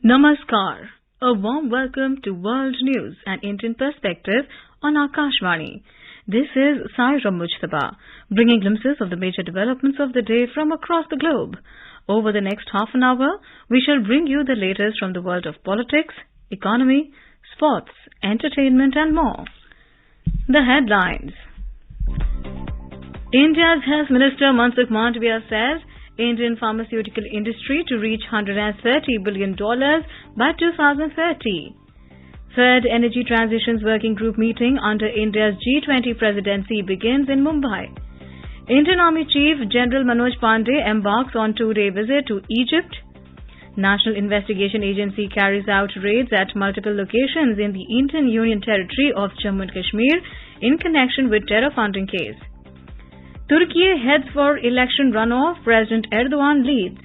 Namaskar. A warm welcome to World News and Indian Perspective on Akashvani. This is Saira Mujtaba, bringing glimpses of the major developments of the day from across the globe. Over the next half an hour, we shall bring you the latest from the world of politics, economy, sports, entertainment and more. The headlines. India's Health Minister Mansukh Mandavia says Indian pharmaceutical industry to reach $130 billion by 2030. Third Energy Transitions Working Group meeting under India's G20 presidency begins in Mumbai. Indian Army Chief General Manoj Pandey embarks on two-day visit to Egypt. National Investigation Agency carries out raids at multiple locations in the Indian Union Territory of Jammu Kashmir in connection with terror funding case. Turkey heads for election runoff, President Erdogan leads.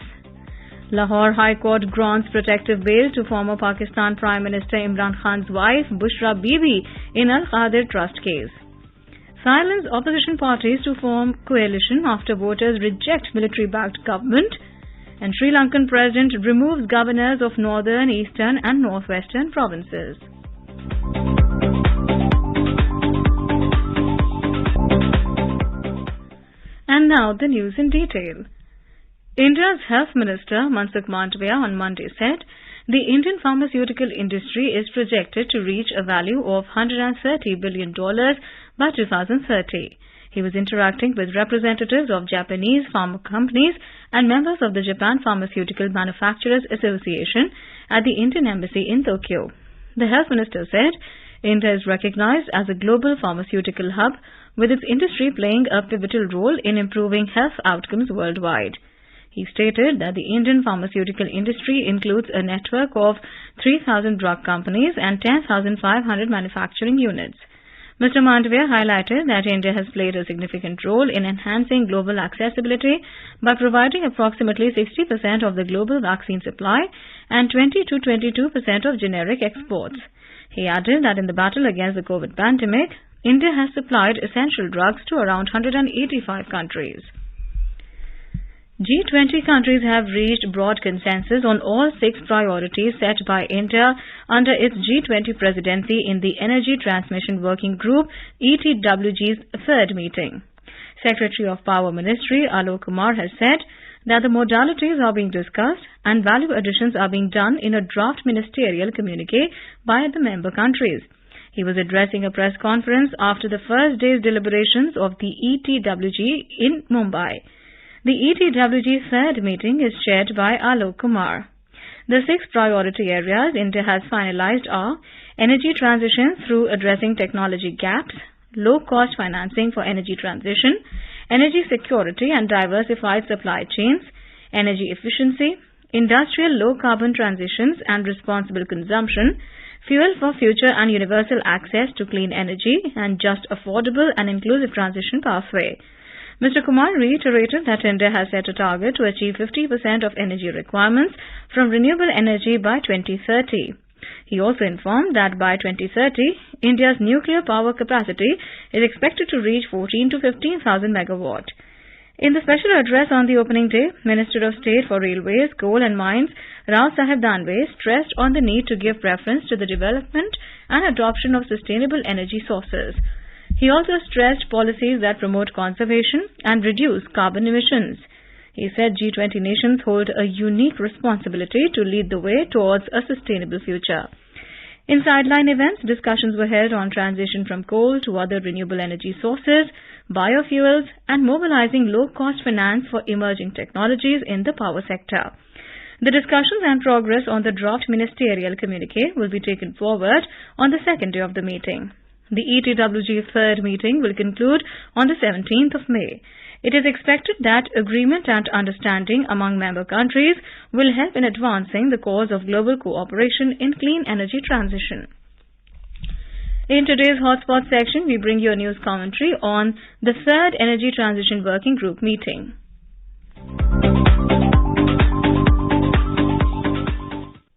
Lahore High Court grants protective bail to former Pakistan Prime Minister Imran Khans' wife Bushra Bibi in Al-Qadir Trust case. Silence opposition parties to form coalition after voters reject military-backed government. And Sri Lankan President removes governors of northern, eastern and northwestern provinces. And now the news in detail. India's Health Minister Mansukh Mandavia on Monday said the Indian pharmaceutical industry is projected to reach a value of $130 billion by 2030. He was interacting with representatives of Japanese pharma companies and members of the Japan Pharmaceutical Manufacturers Association at the Indian Embassy in Tokyo. The Health Minister said India is recognized as a global pharmaceutical hub, with its industry playing a pivotal role in improving health outcomes worldwide. He stated that the Indian pharmaceutical industry includes a network of 3,000 drug companies and 10,500 manufacturing units. Mr. Mandavia highlighted that India has played a significant role in enhancing global accessibility by providing approximately 60% of the global vaccine supply and 20 to 22% of generic exports. He added that in the battle against the COVID pandemic, India has supplied essential drugs to around 185 countries. G20 countries have reached broad consensus on all 6 priorities set by India under its G20 presidency in the Energy Transmission Working Group ETWG's third meeting. Secretary of Power Ministry Alok Kumar has said that the modalities are being discussed and value additions are being done in a draft ministerial communique by the member countries. He was addressing a press conference after the first day's deliberations of the ETWG in Mumbai. The ETWG third meeting is chaired by Alok Kumar. The 6 priority areas India has finalized are energy transition through addressing technology gaps, low-cost financing for energy transition, energy security and diversified supply chains, energy efficiency, industrial low-carbon transitions and responsible consumption, fuel for future and universal access to clean energy, and just, affordable and inclusive transition pathway. Mr. Kumar reiterated that India has set a target to achieve 50% of energy requirements from renewable energy by 2030. He also informed that by 2030, India's nuclear power capacity is expected to reach 14 to 15,000 megawatt. In the special address on the opening day, Minister of State for Railways, Coal and Mines, Rao Saheb Danve, stressed on the need to give preference to the development and adoption of sustainable energy sources. He also stressed policies that promote conservation and reduce carbon emissions. He said G20 nations hold a unique responsibility to lead the way towards a sustainable future. In sideline events, discussions were held on transition from coal to other renewable energy sources, biofuels, and mobilizing low-cost finance for emerging technologies in the power sector. The discussions and progress on the draft ministerial communique will be taken forward on the second day of the meeting. The ETWG third meeting will conclude on the 17th of May. It is expected that agreement and understanding among member countries will help in advancing the cause of global cooperation in clean energy transition. In today's Hotspot section, we bring you a news commentary on the third Energy Transition Working Group meeting.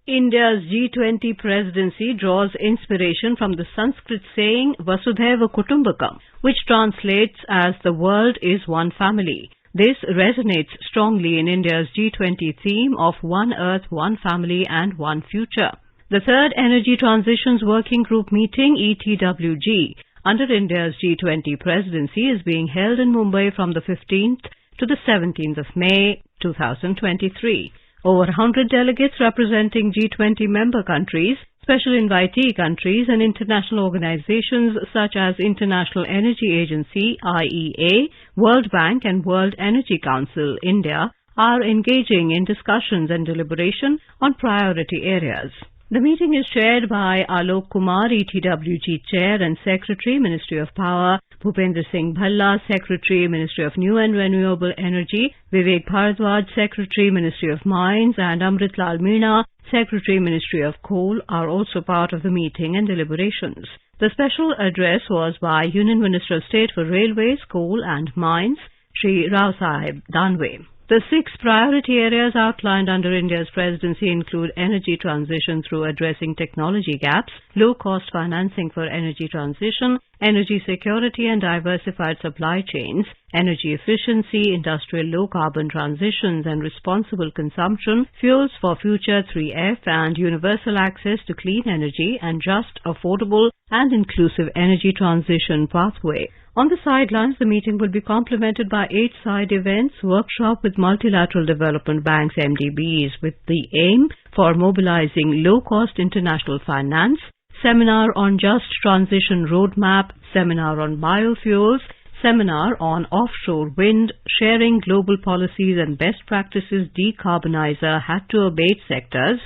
India's G20 presidency draws inspiration from the Sanskrit saying Vasudhaiva Kutumbakam, which translates as the world is one family. This resonates strongly in India's G20 theme of One Earth, One Family and One Future. The third Energy Transitions Working Group meeting, ETWG, under India's G20 presidency is being held in Mumbai from the 15th to the 17th of May 2023. Over 100 delegates representing G20 member countries, special invitee countries and international organizations such as International Energy Agency, IEA, World Bank and World Energy Council, India, are engaging in discussions and deliberation on priority areas. The meeting is chaired by Alok Kumar, ETWG Chair and Secretary, Ministry of Power, Bhupendra Singh Bhalla, Secretary, Ministry of New and Renewable Energy, Vivek Bharadwaj, Secretary, Ministry of Mines, and Amrit Lal Meena, Secretary, Ministry of Coal, are also part of the meeting and deliberations. The special address was by Union Minister of State for Railways, Coal and Mines, Shri Rao Sahib Danwe. The 6 priority areas outlined under India's presidency include energy transition through addressing technology gaps, low-cost financing for energy transition, energy security and diversified supply chains, energy efficiency, industrial low-carbon transitions and responsible consumption, fuels for future 3F, and universal access to clean energy and just, affordable and inclusive energy transition pathway. On the sidelines, the meeting will be complemented by 8 side events, workshop with multilateral development banks MDBs with the aim for mobilizing low-cost international finance, seminar on just transition roadmap, seminar on biofuels, seminar on offshore wind, sharing global policies and best practices decarbonizer had to abate sectors,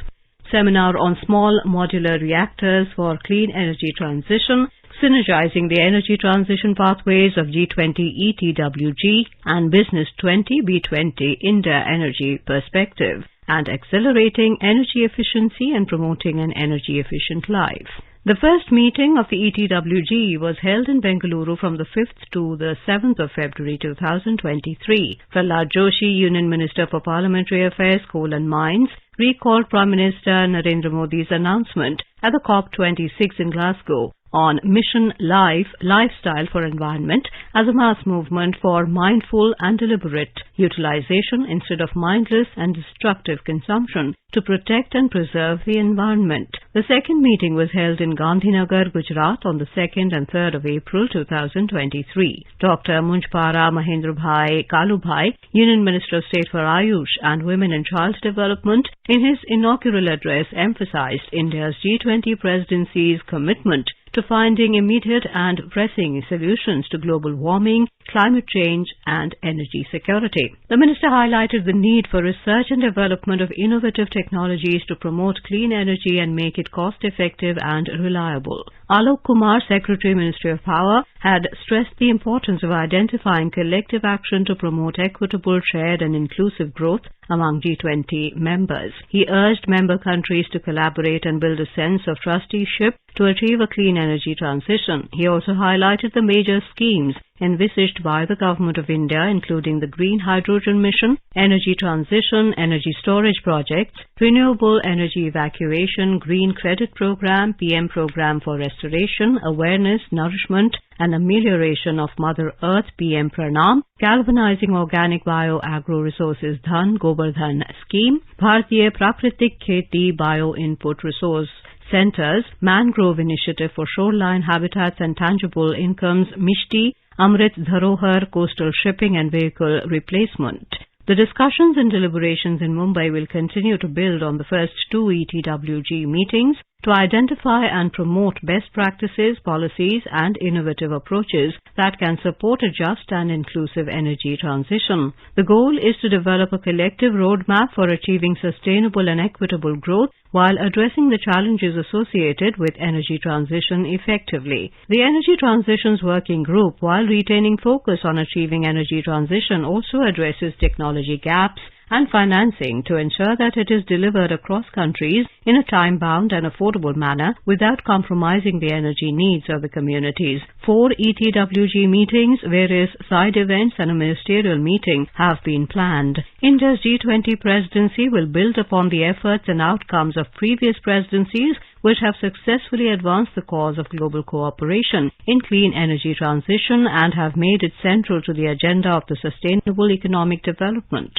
seminar on small modular reactors for clean energy transition, synergizing the energy transition pathways of G20 ETWG and Business 20 B20 India Energy Perspective, and accelerating energy efficiency and promoting an energy efficient life. The first meeting of the ETWG was held in Bengaluru from the 5th to the 7th of February 2023. Prahlad Joshi, Union Minister for Parliamentary Affairs, Coal and Mines, recalled Prime Minister Narendra Modi's announcement at the COP26 in Glasgow on Mission Life, Lifestyle for Environment as a mass movement for mindful and deliberate utilization instead of mindless and destructive consumption to protect and preserve the environment. The second meeting was held in Gandhinagar, Gujarat on the 2nd and 3rd of April 2023. Dr. Munjpara Mahendrabhai Kalubhai, Union Minister of State for Ayush and Women and Child Development, in his inaugural address emphasized India's G20 presidency's commitment to finding immediate and pressing solutions to global warming, climate change and energy security. The minister highlighted the need for research and development of innovative technologies to promote clean energy and make it cost-effective and reliable. Alok Kumar, Secretary, Ministry of Power, had stressed the importance of identifying collective action to promote equitable, shared and inclusive growth among G20 members. He urged member countries to collaborate and build a sense of trusteeship to achieve a clean energy transition. He also highlighted the major schemes envisaged by the Government of India, including the Green Hydrogen Mission, energy transition, energy storage projects, renewable energy evacuation, Green Credit Program, PM Program for Restoration, Awareness, Nourishment and Amelioration of Mother Earth, PM Pranam, Galvanizing Organic Bio-Agro Resources Dhan Govardhan Scheme, Bharatiya Prakritik Kheti Bio-Input Resource Centers, Mangrove Initiative for Shoreline Habitats and Tangible Incomes, Mishti, Amrit Dharohar, Coastal Shipping and Vehicle Replacement. The discussions and deliberations in Mumbai will continue to build on the first 2 ETWG meetings to identify and promote best practices, policies and innovative approaches that can support a just and inclusive energy transition. The goal is to develop a collective roadmap for achieving sustainable and equitable growth while addressing the challenges associated with energy transition effectively. The Energy Transitions Working Group, while retaining focus on achieving energy transition, also addresses technology gaps, and financing to ensure that it is delivered across countries in a time-bound and affordable manner without compromising the energy needs of the communities. 4 ETWG meetings, various side events and a ministerial meeting have been planned. India's G20 presidency will build upon the efforts and outcomes of previous presidencies which have successfully advanced the cause of global cooperation in clean energy transition and have made it central to the agenda of the sustainable economic development.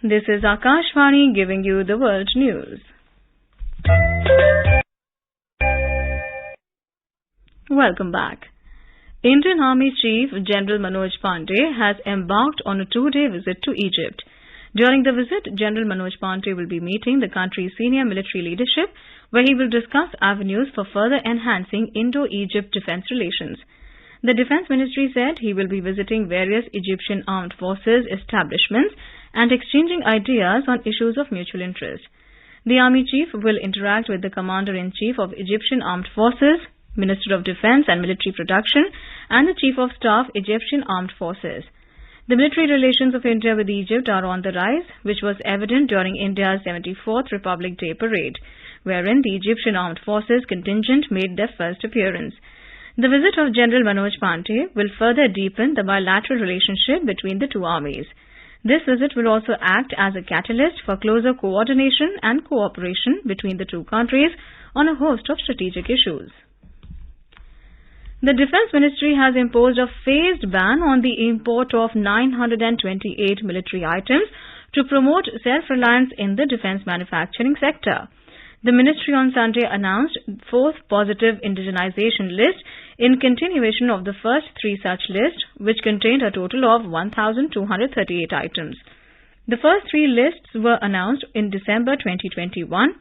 This is Akashvani giving you the world news. Welcome back. Indian Army Chief General Manoj Pandey has embarked on a 2-day visit to Egypt. During the visit, General Manoj Pandey will be meeting the country's senior military leadership, where he will discuss avenues for further enhancing Indo-Egypt defense relations. The Defense Ministry said he will be visiting various Egyptian armed forces establishments and exchanging ideas on issues of mutual interest. The Army Chief will interact with the Commander-in-Chief of Egyptian Armed Forces, Minister of Defense and Military Production, and the Chief of Staff, Egyptian Armed Forces. The military relations of India with Egypt are on the rise, which was evident during India's 74th Republic Day parade, wherein the Egyptian Armed Forces contingent made their first appearance. The visit of General Manoj Pandey will further deepen the bilateral relationship between the two armies. This visit will also act as a catalyst for closer coordination and cooperation between the two countries on a host of strategic issues. The Defense Ministry has imposed a phased ban on the import of 928 military items to promote self-reliance in the defense manufacturing sector. The ministry on Sunday announced fourth positive indigenization list in continuation of the first 3 such lists, which contained a total of 1,238 items. The first 3 lists were announced in December 2021,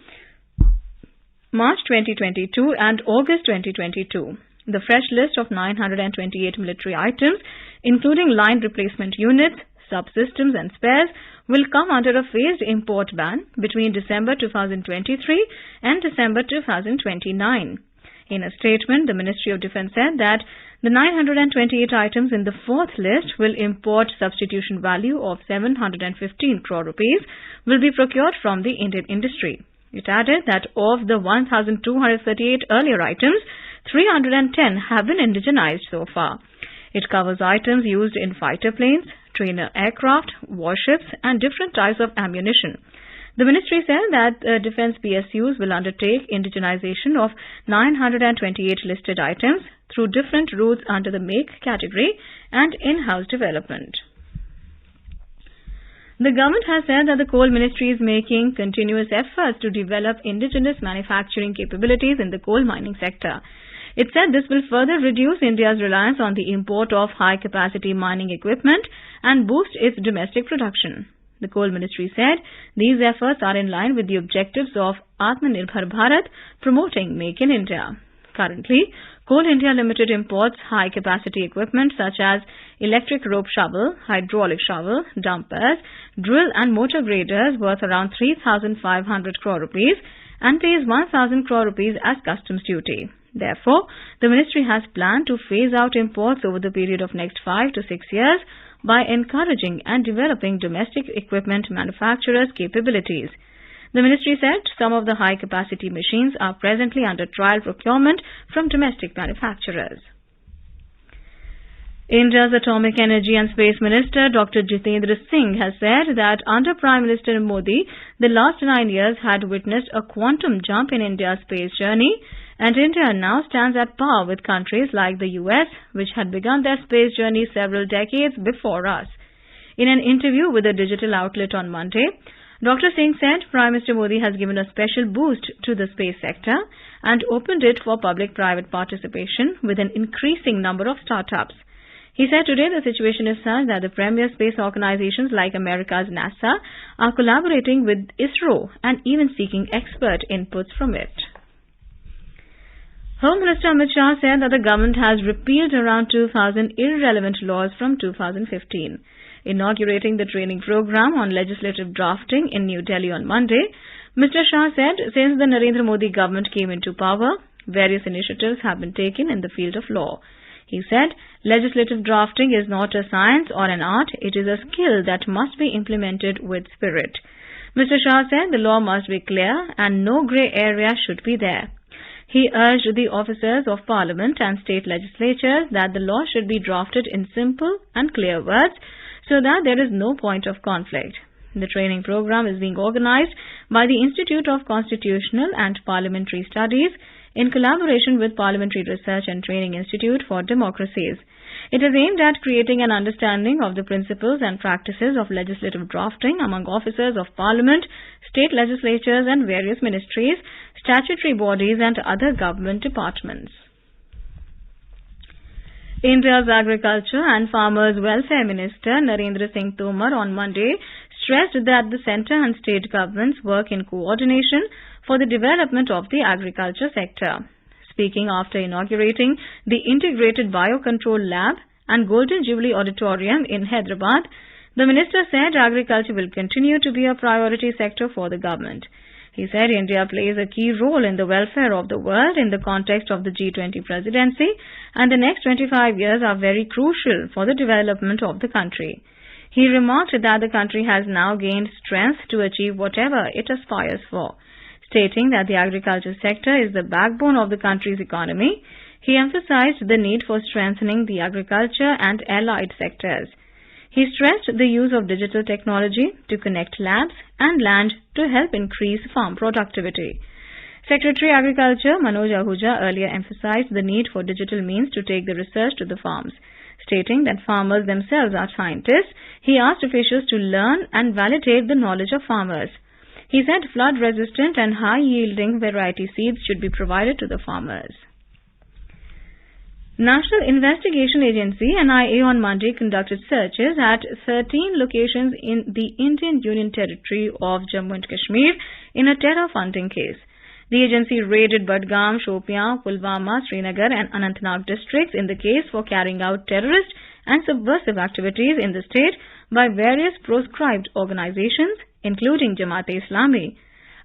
March 2022 and August 2022. The fresh list of 928 military items, including line replacement units, subsystems and spares, will come under a phased import ban between December 2023 and December 2029. In a statement, the Ministry of Defence said that the 928 items in the fourth list will import substitution value of 715 crore rupees will be procured from the Indian industry. It added that of the 1,238 earlier items, 310 have been indigenized so far. It covers items used in fighter planes, trainer aircraft, warships and different types of ammunition. The ministry said that defense PSUs will undertake indigenization of 928 listed items through different routes under the make category and in-house development. The government has said that the Coal Ministry is making continuous efforts to develop indigenous manufacturing capabilities in the coal mining sector. It said this will further reduce India's reliance on the import of high-capacity mining equipment and boost its domestic production. The Coal Ministry said these efforts are in line with the objectives of Atmanirbhar Bharat, promoting Make in India. Currently, Coal India Limited imports high-capacity equipment such as electric rope shovel, hydraulic shovel, dumpers, drill and motor graders worth around 3,500 crore rupees and pays 1,000 crore rupees as customs duty. Therefore, the ministry has planned to phase out imports over the period of next 5 to 6 years by encouraging and developing domestic equipment manufacturers' capabilities. The ministry said some of the high-capacity machines are presently under trial procurement from domestic manufacturers. India's Atomic Energy and Space Minister Dr. Jitendra Singh has said that under Prime Minister Modi, the last 9 years had witnessed a quantum jump in India's space journey, and India now stands at par with countries like the US, which had begun their space journey several decades before us. In an interview with a digital outlet on Monday, Dr. Singh said Prime Minister Modi has given a special boost to the space sector and opened it for public-private participation with an increasing number of startups. He said today the situation is such that the premier space organizations like America's NASA are collaborating with ISRO and even seeking expert inputs from it. Home Minister Amit Shah said that the government has repealed around 2,000 irrelevant laws from 2015. Inaugurating the training program on legislative drafting in New Delhi on Monday, Mr. Shah said since the Narendra Modi government came into power, various initiatives have been taken in the field of law. He said, legislative drafting is not a science or an art, it is a skill that must be implemented with spirit. Mr. Shah said the law must be clear and no grey area should be there. He urged the officers of Parliament and state legislatures that the law should be drafted in simple and clear words so that there is no point of conflict. The training program is being organized by the Institute of Constitutional and Parliamentary Studies in collaboration with Parliamentary Research and Training Institute for Democracies. It is aimed at creating an understanding of the principles and practices of legislative drafting among officers of Parliament, state legislatures and various ministries, statutory bodies and other government departments. India's Agriculture and Farmers Welfare Minister Narendra Singh Tomar on Monday stressed that the centre and state governments work in coordination for the development of the agriculture sector. Speaking after inaugurating the Integrated Biocontrol Lab and Golden Jubilee Auditorium in Hyderabad, the minister said agriculture will continue to be a priority sector for the government. He said India plays a key role in the welfare of the world in the context of the G20 presidency, and the next 25 years are very crucial for the development of the country. He remarked that the country has now gained strength to achieve whatever it aspires for. Stating that the agriculture sector is the backbone of the country's economy, he emphasized the need for strengthening the agriculture and allied sectors. He stressed the use of digital technology to connect labs and land to help increase farm productivity. Secretary Agriculture Manoj Ahuja earlier emphasized the need for digital means to take the research to the farms. Stating that farmers themselves are scientists, he asked officials to learn and validate the knowledge of farmers. He said flood-resistant and high-yielding variety seeds should be provided to the farmers. National Investigation Agency NIA on Monday conducted searches at 13 locations in the Indian Union Territory of Jammu and Kashmir in a terror funding case. The agency raided Budgam, Shopian, Pulwama, Srinagar and Anantnag districts in the case for carrying out terrorist and subversive activities in the state by various proscribed organizations, including Jamaat-e-Islami.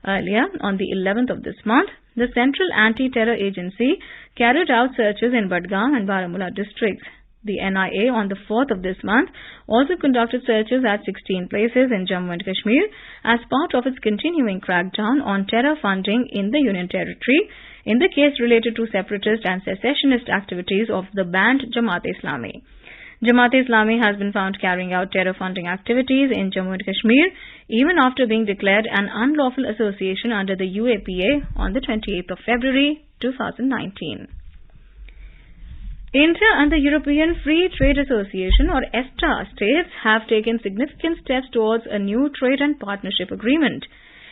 Earlier, on the 11th of this month, the Central Anti-Terror Agency carried out searches in Budgam and Baramulla districts. The NIA on the 4th of this month also conducted searches at 16 places in Jammu and Kashmir as part of its continuing crackdown on terror funding in the Union Territory in the case related to separatist and secessionist activities of the banned Jamaat-e-Islami. Jamaat-e-Islami has been found carrying out terror funding activities in Jammu and Kashmir even after being declared an unlawful association under the UAPA on the 28th of February 2019. India and the European Free Trade Association or EFTA states have taken significant steps towards a new trade and partnership agreement.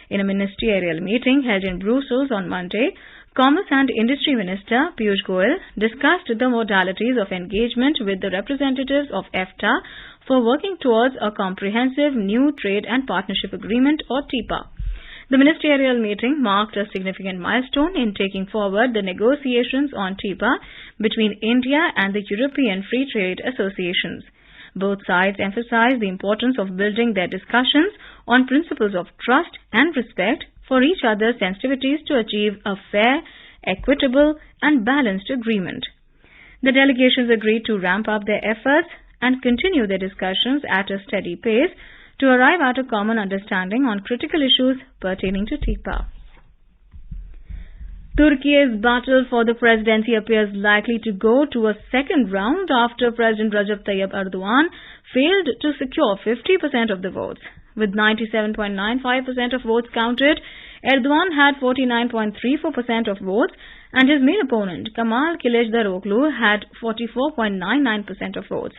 In a ministerial meeting held in Brussels on Monday, Commerce and Industry Minister Piyush Goyal discussed the modalities of engagement with the representatives of EFTA for working towards a comprehensive new trade and partnership agreement or TIPA. The ministerial meeting marked a significant milestone in taking forward the negotiations on TIPA between India and the European Free Trade Associations. Both sides emphasized the importance of building their discussions on principles of trust and respect for each other's sensitivities to achieve a fair, equitable and balanced agreement. The delegations agreed to ramp up their efforts and continue their discussions at a steady pace to arrive at a common understanding on critical issues pertaining to TIPA. Turkey's battle for the presidency appears likely to go to a second round after President Recep Tayyip Erdogan failed to secure 50% of the votes. With 97.95% of votes counted, Erdogan had 49.34% of votes and his main opponent, Kemal Kılıçdaroğlu, had 44.99% of votes.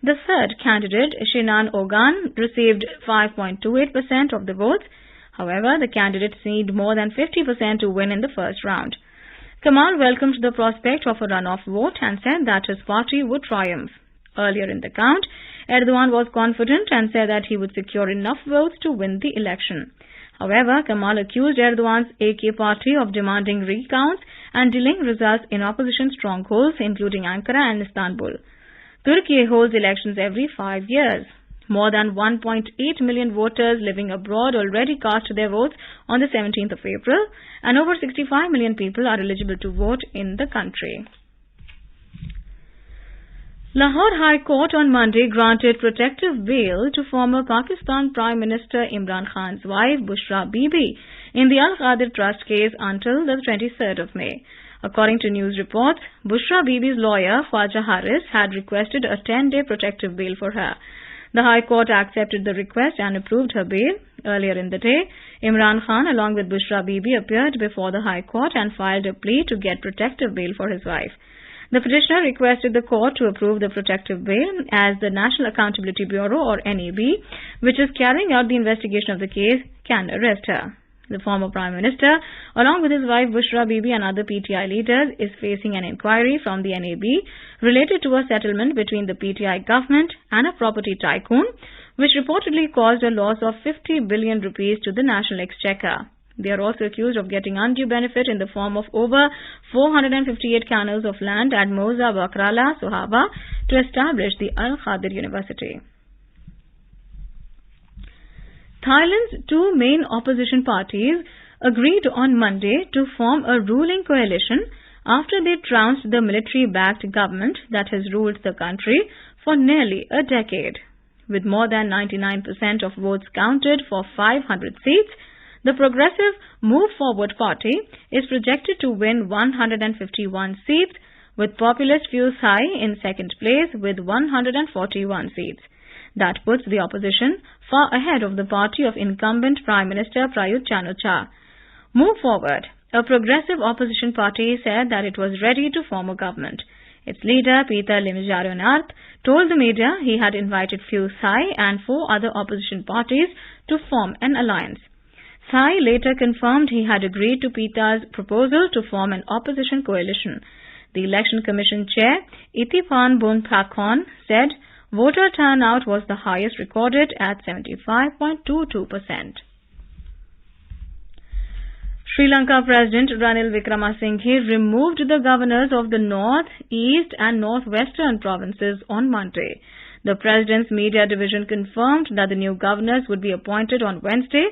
The third candidate, Sinan Ogan, received 5.28% of the votes. However, the candidates need more than 50% to win in the first round. Kemal welcomed the prospect of a runoff vote and said that his party would triumph. Earlier in the count, Erdogan was confident and said that he would secure enough votes to win the election. However, Kemal accused Erdogan's AK party of demanding recounts and delaying results in opposition strongholds, including Ankara and Istanbul. Turkey holds elections every 5 years. More than 1.8 million voters living abroad already cast their votes on the 17th of April, and over 65 million people are eligible to vote in the country. Lahore High Court on Monday granted protective bail to former Pakistan Prime Minister Imran Khan's wife Bushra Bibi in the Al Qadir Trust case until the 23rd of May. According to news reports, Bushra Bibi's lawyer Khwaja Haris had requested a 10-day protective bail for her. The High Court accepted the request and approved her bail. Earlier in the day, Imran Khan along with Bushra Bibi appeared before the High Court and filed a plea to get protective bail for his wife. The petitioner requested the court to approve the protective bail as the National Accountability Bureau or NAB, which is carrying out the investigation of the case, can arrest her. The former Prime Minister, along with his wife Bushra Bibi and other PTI leaders, is facing an inquiry from the NAB related to a settlement between the PTI government and a property tycoon, which reportedly caused a loss of 50 billion rupees to the national exchequer. They are also accused of getting undue benefit in the form of over 458 canals of land at Moza, Bakrala, Sohaba to establish the Al Qadir University. Thailand's two main opposition parties agreed on Monday to form a ruling coalition after they trounced the military-backed government that has ruled the country for nearly a decade. With more than 99% of votes counted for 500 seats, the progressive Move Forward Party is projected to win 151 seats, with populist Pheu Thai in second place with 141 seats. That puts the opposition far ahead of the party of incumbent Prime Minister Prayut Chan-o-cha. Move Forward, a progressive opposition party, said that it was ready to form a government. Its leader, Peter Limjaronath, told the media he had invited Pheu Thai and 4 other opposition parties to form an alliance. Thai later confirmed he had agreed to Peter's proposal to form an opposition coalition. The Election Commission Chair, Ithipan Bunthakon, said voter turnout was the highest recorded at 75.22%. Sri Lanka President Ranil Wickremesinghe removed the governors of the North, East and Northwestern provinces on Monday. The President's media division confirmed that the new governors would be appointed on Wednesday.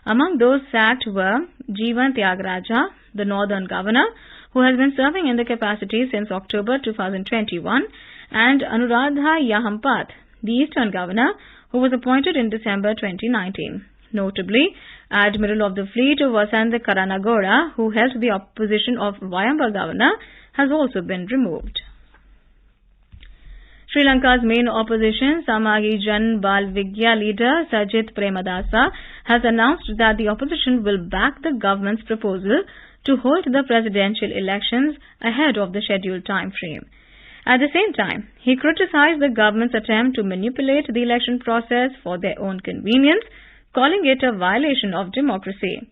Among those sacked were Jeevan Tyagaraja, the Northern Governor, who has been serving in the capacity since October 2021, and Anuradha Yahampath, the Eastern Governor, who was appointed in December 2019. Notably, Admiral of the Fleet Vasant Karanagora, who held the position of Vayamba Governor, has also been removed. Sri Lanka's main opposition, Samagi Jan Bal Vigya leader Sajith Premadasa, has announced that the opposition will back the government's proposal to hold the presidential elections ahead of the scheduled time frame. At the same time, he criticized the government's attempt to manipulate the election process for their own convenience, calling it a violation of democracy.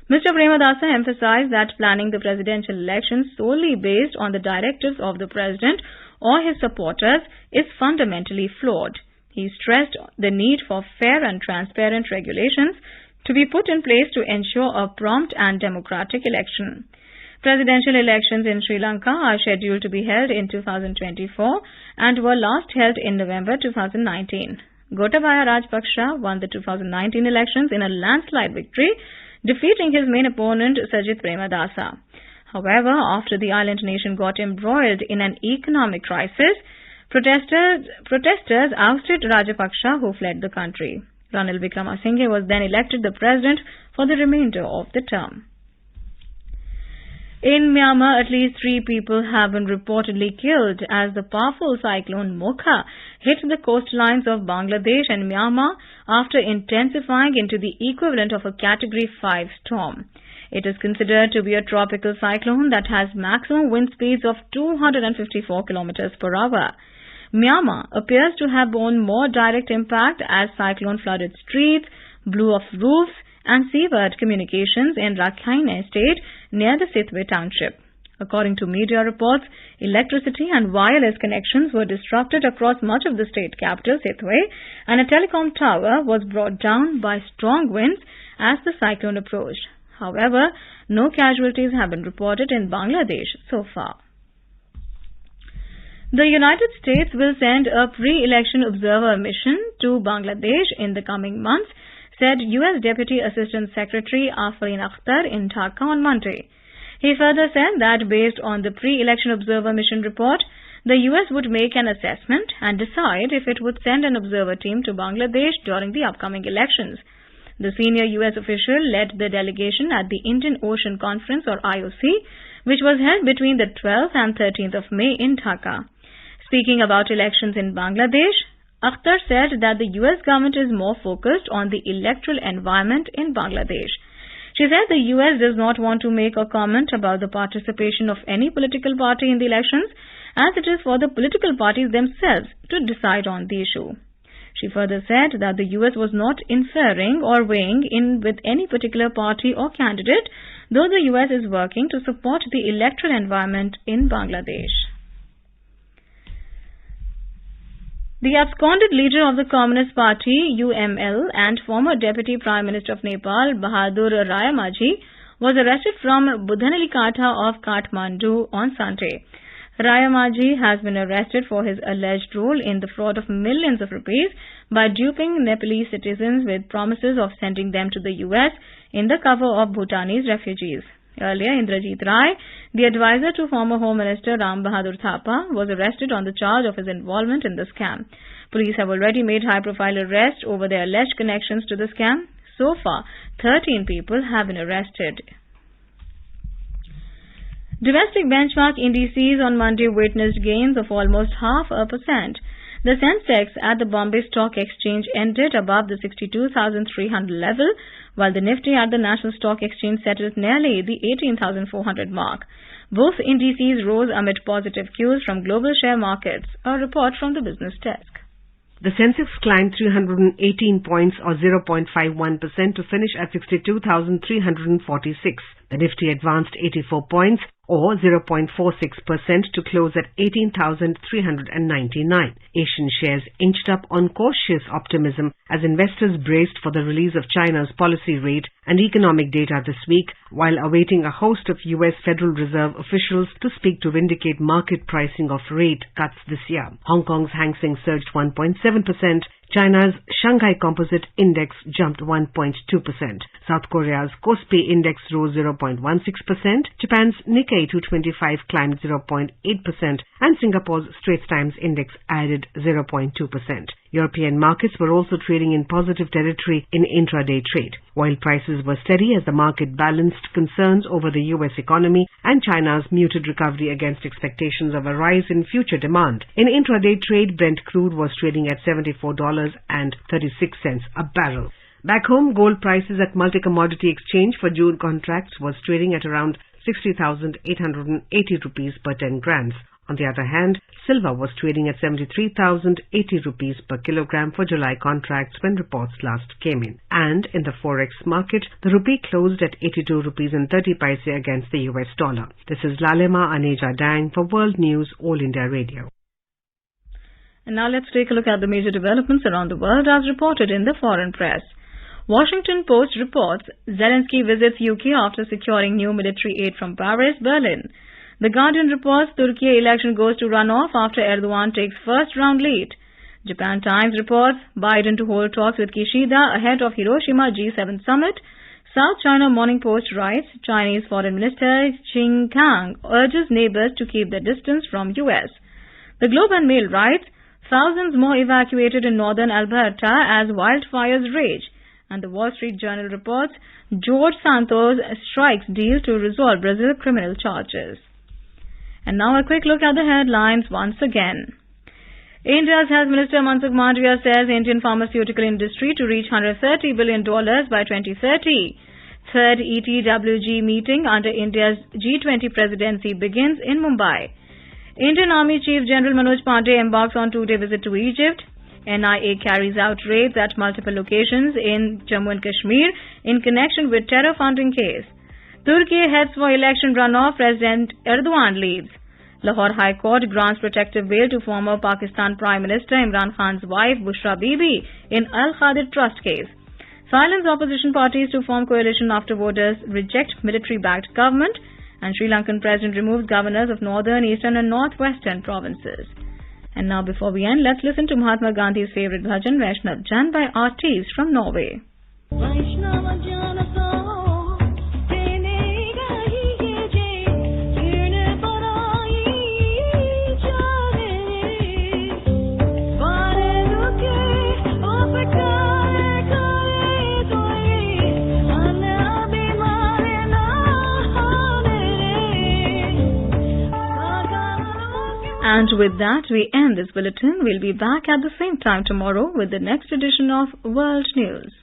Mr. Premadasa emphasized that planning the presidential elections solely based on the directives of the president or his supporters is fundamentally flawed. He stressed the need for fair and transparent regulations to be put in place to ensure a prompt and democratic election. Presidential elections in Sri Lanka are scheduled to be held in 2024 and were last held in November 2019. Gotabaya Rajpaksha won the 2019 elections in a landslide victory, defeating his main opponent Sajith Premadasa. However, after the island nation got embroiled in an economic crisis, protesters ousted Rajpaksha, who fled the country. Ranil Wickremesinghe was then elected the president for the remainder of the term. In Myanmar, at least 3 people have been reportedly killed as the powerful cyclone Moka hit the coastlines of Bangladesh and Myanmar after intensifying into the equivalent of a Category 5 storm. It is considered to be a tropical cyclone that has maximum wind speeds of 254 kilometers per hour. Myanmar appears to have borne more direct impact as cyclone flooded streets, blew off roofs and severed communications in Rakhine State near the Sitwe township. According to media reports, electricity and wireless connections were disrupted across much of the state capital, Sitwe, and a telecom tower was brought down by strong winds as the cyclone approached. However, no casualties have been reported in Bangladesh so far. The United States will send a pre-election observer mission to Bangladesh in the coming months, said U.S. Deputy Assistant Secretary Afreen Akhtar in Dhaka on Monday. He further said that based on the pre-election observer mission report, the US would make an assessment and decide if it would send an observer team to Bangladesh during the upcoming elections. The senior US official led the delegation at the Indian Ocean Conference, or IOC, which was held between the 12th and 13th of May in Dhaka. Speaking about elections in Bangladesh, Akhtar said that the US government is more focused on the electoral environment in Bangladesh. She said the US does not want to make a comment about the participation of any political party in the elections, as it is for the political parties themselves to decide on the issue. She further said that the US was not interfering or weighing in with any particular party or candidate, though the US is working to support the electoral environment in Bangladesh. The absconded leader of the Communist Party, UML, and former Deputy Prime Minister of Nepal, Bahadur Rayamaji, was arrested from Budhanelikatha of Kathmandu on Sunday. Rayamaji has been arrested for his alleged role in the fraud of millions of rupees by duping Nepalese citizens with promises of sending them to the US in the cover of Bhutanese refugees. Earlier, Indrajit Rai, the advisor to former Home Minister Ram Bahadur Thapa, was arrested on the charge of his involvement in the scam. Police have already made high-profile arrests over their alleged connections to the scam. So far, 13 people have been arrested. Domestic benchmark indices on Monday witnessed gains of almost 0.5%. The Sensex at the Bombay Stock Exchange ended above the 62,300 level, while the Nifty at the National Stock Exchange settled nearly the 18,400 mark. Both indices rose amid positive cues from global share markets, a report from the business desk. The Sensex climbed 318 points or 0.51% to finish at 62,346. The Nifty advanced 84 points or 0.46% to close at 18,399. Asian shares inched up on cautious optimism as investors braced for the release of China's policy rate and economic data this week, while awaiting a host of US Federal Reserve officials to speak to vindicate market pricing of rate cuts this year. Hong Kong's Hang Seng surged 1.7%. China's Shanghai Composite Index jumped 1.2%. South Korea's Kospi Index rose 0.16%. Japan's Nikkei 225 climbed 0.8%. And Singapore's Straits Times Index added 0.2%. European markets were also trading in positive territory in intraday trade. Oil prices were steady as the market balanced concerns over the US economy and China's muted recovery against expectations of a rise in future demand. In intraday trade, Brent crude was trading at $74.36 a barrel. Back home, gold prices at Multi-Commodity Exchange for June contracts was trading at around 60,880 rupees per 10 grams. On the other hand, silver was trading at 73,080 rupees per kilogram for July contracts when reports last came in. And in the forex market, the rupee closed at 82 rupees and 30 paise against the US dollar. This is Lalema Aneja Dang for World News All India Radio. And now let's take a look at the major developments around the world as reported in the foreign press. Washington Post reports Zelensky visits UK after securing new military aid from Paris, Berlin. The Guardian reports Turkey election goes to runoff after Erdogan takes first round lead. Japan Times reports Biden to hold talks with Kishida ahead of Hiroshima G7 summit. South China Morning Post writes Chinese Foreign Minister Qin Gang urges neighbors to keep their distance from US. The Globe and Mail writes thousands more evacuated in northern Alberta as wildfires rage. And the Wall Street Journal reports George Santos strikes deal to resolve Brazil criminal charges. And now a quick look at the headlines once again. India's Health Minister Mansukh Mandaviya says Indian pharmaceutical industry to reach $130 billion by 2030. Third ETWG meeting under India's G20 presidency begins in Mumbai. Indian Army Chief General Manoj Pandey embarks on two-day visit to Egypt. NIA carries out raids at multiple locations in Jammu and Kashmir in connection with terror funding case. Turkey heads for election runoff, President Erdogan leads. Lahore High Court grants protective bail to former Pakistan Prime Minister Imran Khans' wife Bushra Bibi in Al-Khadir Trust case. Silence opposition parties to form coalition after voters reject military-backed government. And Sri Lankan President removes governors of northern, eastern and northwestern provinces. And now before we end, let's listen to Mahatma Gandhi's favorite bhajan, Vaishnav Jan, by artists from Norway. And with that, we end this bulletin. We'll be back at the same time tomorrow with the next edition of World News.